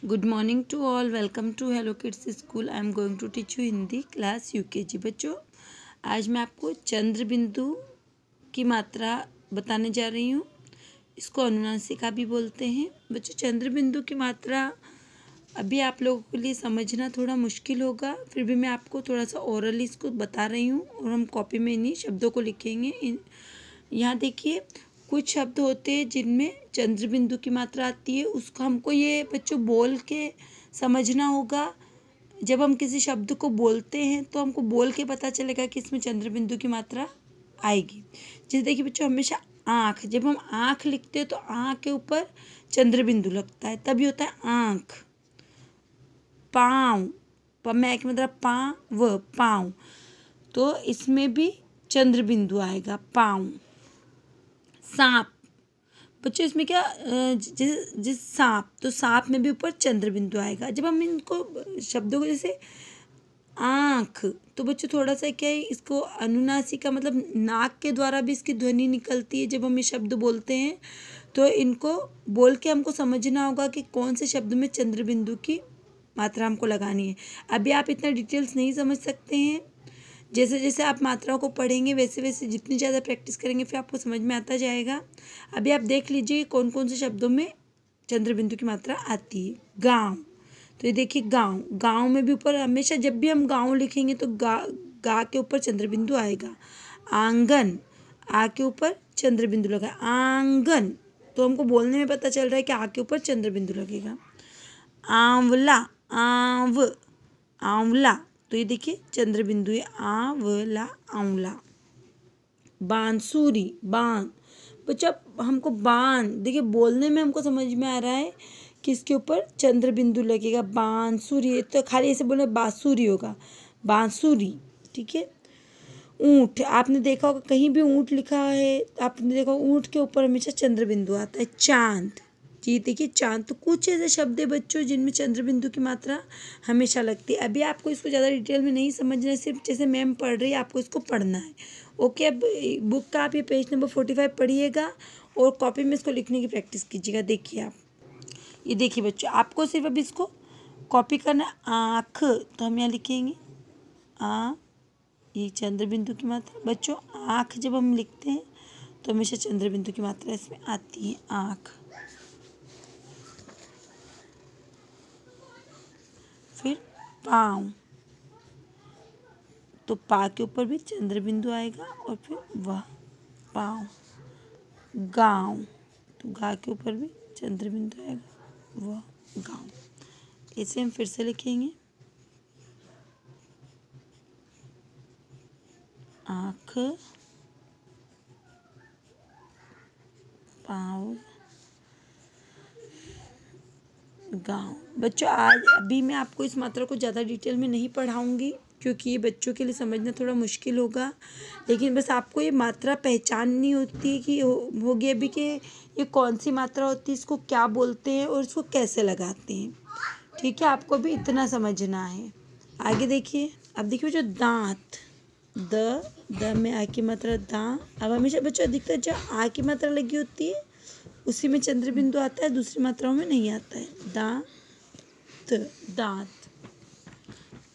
Good morning to all. Welcome to hello kids school. I am going to teach you Hindi class UKG. बच्चों, आज मैं आपको चंद्र बिंदु की मात्रा बताने जा रही हूँ। इसको अनुनासिका भी बोलते हैं। बच्चों, चंद्र बिंदु की मात्रा अभी आप लोगों के लिए समझना थोड़ा मुश्किल होगा, फिर भी मैं आपको थोड़ा सा ओरली इसको बता रही हूँ और हम कॉपी में इन्हीं शब्दों को लिखेंगे। यहाँ देखिए, कुछ शब्द होते हैं जिनमें चंद्र बिंदु की मात्रा आती है। उसको हमको ये बच्चों बोल के समझना होगा। जब हम किसी शब्द को बोलते हैं तो हमको बोल के पता चलेगा कि इसमें चंद्र बिंदु की मात्रा आएगी। जैसे देखिए बच्चों, हमेशा आँख, जब हम आँख लिखते हैं तो आँख के ऊपर चंद्र बिंदु लगता है, तभी होता है आँख। पाँव, मैं की मतलब पाँव, तो इसमें भी चंद्र बिंदु आएगा, पाँव। सांप, बच्चों इसमें क्या, जिस सांप, तो सांप में भी ऊपर चंद्र बिंदु आएगा। जब हम इनको शब्दों को, जैसे आँख, तो बच्चों थोड़ा सा क्या है, इसको अनुनासिका मतलब नाक के द्वारा भी इसकी ध्वनि निकलती है। जब हम ये शब्द बोलते हैं तो इनको बोल के हमको समझना होगा कि कौन से शब्द में चंद्र बिंदु की मात्रा हमको लगानी है। अभी आप इतना डिटेल्स नहीं समझ सकते हैं। जैसे जैसे आप मात्राओं को पढ़ेंगे वैसे वैसे जितनी ज़्यादा प्रैक्टिस करेंगे फिर आपको समझ में आता जाएगा। अभी आप देख लीजिए कौन कौन से शब्दों में चंद्र बिंदु की मात्रा आती है। गांव, तो ये देखिए गांव में भी ऊपर, हमेशा जब भी हम गांव लिखेंगे तो गा के ऊपर चंद्र बिंदु आएगा। आंगन, आ के ऊपर चंद्र बिंदु लगा, आंगन, तो हमको बोलने में पता चल रहा है कि आ के ऊपर चंद्र बिंदु लगेगा। आंवला, आंवला, तो ये देखिए चंद्र बिंदु है, आंवला, आंवला। बांसुरी, बच्चा हमको देखिए बोलने में हमको समझ में आ रहा है कि इसके ऊपर चंद्र बिंदु लगेगा। बांसुरी, तो खाली ऐसे बोले बांसुरी होगा, बांसुरी, ठीक है। ऊंट, आपने देखा होगा कहीं भी ऊंट लिखा है, आपने देखा ऊंट के ऊपर हमेशा चंद्र बिंदु आता है। चांद, जी देखिए चांद, तो कुछ ऐसे शब्द है बच्चों जिनमें चंद्र बिंदु की मात्रा हमेशा लगती है। अभी आपको इसको ज़्यादा डिटेल में नहीं समझना है, सिर्फ जैसे मैम पढ़ रही है आपको इसको पढ़ना है। ओके, अब बुक का आप ये पेज नंबर 45 पढ़िएगा और कॉपी में इसको लिखने की प्रैक्टिस कीजिएगा। देखिए आप, ये देखिए बच्चों, आपको सिर्फ अभी इसको कॉपी करना है। आँख, तो हम यहाँ लिखेंगे ये चंद्र बिंदु की मात्रा। बच्चों आँख जब हम लिखते हैं तो हमेशा चंद्र बिंदु की मात्रा इसमें आती है, आँख। फिर पाँव, तो पा के ऊपर भी चंद्र बिंदु आएगा और फिर वह, पाँव। गाँव, तो गा के ऊपर भी चंद्र बिंदु आएगा, वह, गाँव। इसे हम फिर से लिखेंगे। आँख, पाँव, गाँव। बच्चों आज अभी मैं आपको इस मात्रा को ज़्यादा डिटेल में नहीं पढ़ाऊँगी क्योंकि ये बच्चों के लिए समझना थोड़ा मुश्किल होगा, लेकिन बस आपको ये मात्रा पहचाननी होती है कि होगी अभी कि ये कौन सी मात्रा होती है, इसको क्या बोलते हैं और इसको कैसे लगाते हैं। ठीक है, आपको भी इतना समझना है। आगे देखिए, अब देखिए जो दांत, द में आ की मात्रा दा। अब हमेशा बच्चों अधिकतर जो आ की मात्रा लगी होती है उसी में चंद्र बिंदु आता है, दूसरी मात्राओं में नहीं आता है। दांत।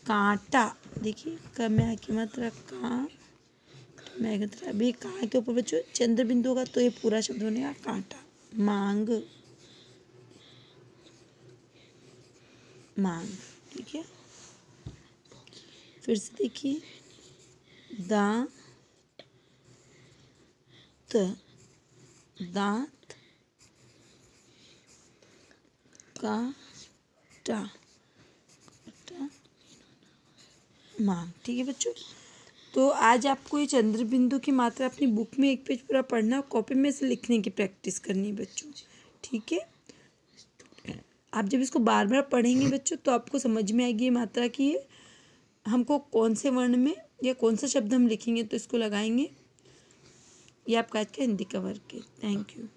कांटा, देखिए क में आ की मात्रा का, मैं मात्रा अभी का के ऊपर बच्चों चंद्र बिंदु होगा तो ये पूरा शब्द बनेगा कांटा। मांग, ठीक है। फिर से देखिए, दांत, कांटा, मांग, ठीक है बच्चों। तो आज आपको ये चंद्र बिंदु की मात्रा अपनी बुक में एक पेज पूरा पढ़ना, कॉपी में से लिखने की प्रैक्टिस करनी है बच्चों, ठीक है। आप जब इसको बार बार पढ़ेंगे बच्चों तो आपको समझ में आएगी ये मात्रा की हमको कौन से वर्ण में या कौन सा शब्द हम लिखेंगे तो इसको लगाएंगे। ये आपका आज का हिंदी का वर्क है। Thank you.